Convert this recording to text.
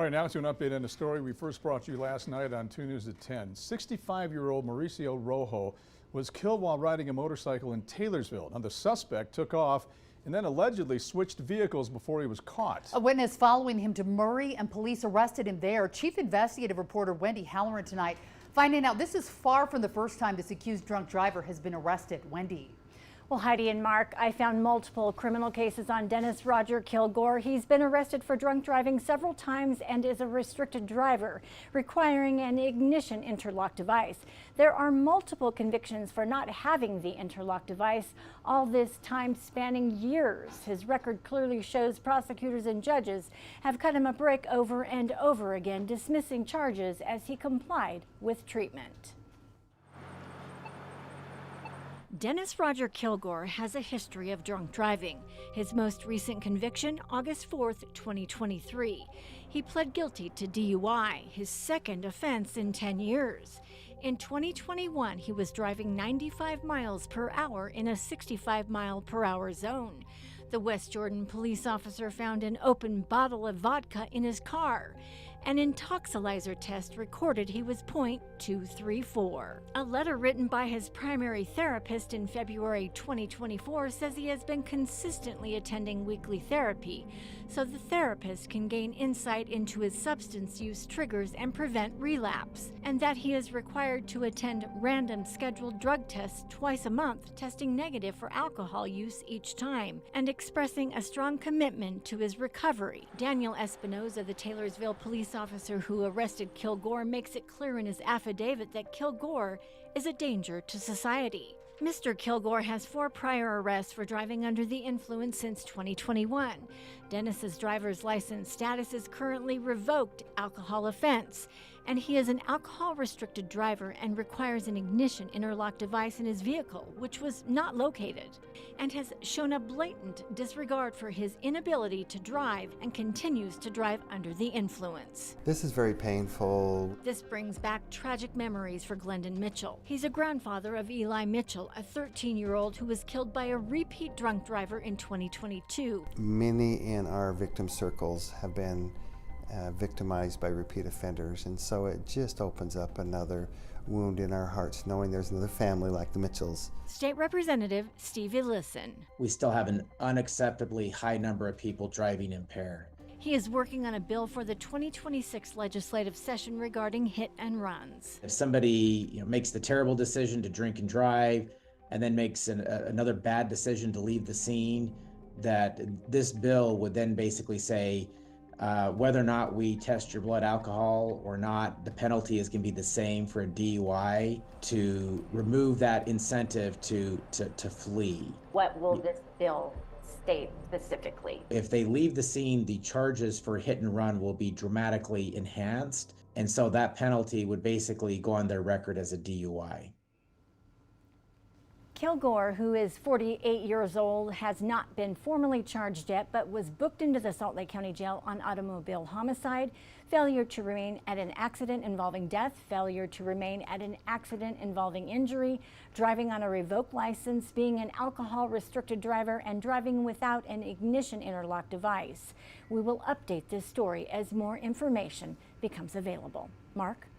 All right, now to an update on the story we first brought you last night on 2 News at 10. 65-year-old Mauricio Rojo was killed while riding a motorcycle in Taylorsville. Now, the suspect took off and then allegedly switched vehicles before he was caught. A witness following him to Murray, and police arrested him there. Chief investigative reporter Wendy Halloran tonight finding out this is far from the first time this accused drunk driver has been arrested. Wendy. Well, Heidi and Mark, I found multiple criminal cases on Dennis Roger Kilgore. He's been arrested for drunk driving several times and is a restricted driver, requiring an ignition interlock device. There are multiple convictions for not having the interlock device, all this time spanning years. His record clearly shows prosecutors and judges have cut him a break over and over again, dismissing charges as he complied with treatment. Dennis Roger Kilgore has a history of drunk driving. His most recent conviction, August 4th, 2023. He pled guilty to DUI, his second offense in 10 years. In 2021, he was driving 95 miles per hour in a 65 mile per hour zone. The West Jordan police officer found an open bottle of vodka in his car. An intoxilizer test recorded he was .234. A letter written by his primary therapist in February 2024 says he has been consistently attending weekly therapy, so the therapist can gain insight into his substance use triggers and prevent relapse, and that he is required to attend random scheduled drug tests twice a month, testing negative for alcohol use each time, and expressing a strong commitment to his recovery. Daniel Espinoza, the Taylorsville police officer who arrested Kilgore, makes it clear in his affidavit that Kilgore is a danger to society. Mr. Kilgore has 4 prior arrests for driving under the influence since 2021. Dennis's driver's license status is currently revoked alcohol offense, and he is an alcohol-restricted driver and requires an ignition interlock device in his vehicle, which was not located, and has shown a blatant disregard for his inability to drive and continues to drive under the influence. This is very painful. This brings back tragic memories for Glendon Mitchell. He's a grandfather of Eli Mitchell, a 13-year-old who was killed by a repeat drunk driver in 2022. Many in our victim circles have been victimized by repeat offenders, and so it just opens up another wound in our hearts knowing there's another family like the Mitchells. State Representative Steve Ellison. We still have an unacceptably high number of people driving impaired. He is working on a bill for the 2026 legislative session regarding hit and runs. If somebody makes the terrible decision to drink and drive and then makes another bad decision to leave the scene, that this bill would then basically say whether or not we test your blood alcohol or not, the penalty is going to be the same for a DUI, to remove that incentive to flee. What will this bill state specifically? If they leave the scene, the charges for hit and run will be dramatically enhanced, and so that penalty would basically go on their record as a DUI. Kilgore, who is 48 years old, has not been formally charged yet, but was booked into the Salt Lake County Jail on automobile homicide, failure to remain at an accident involving death, failure to remain at an accident involving injury, driving on a revoked license, being an alcohol-restricted driver, and driving without an ignition interlock device. We will update this story as more information becomes available. Mark?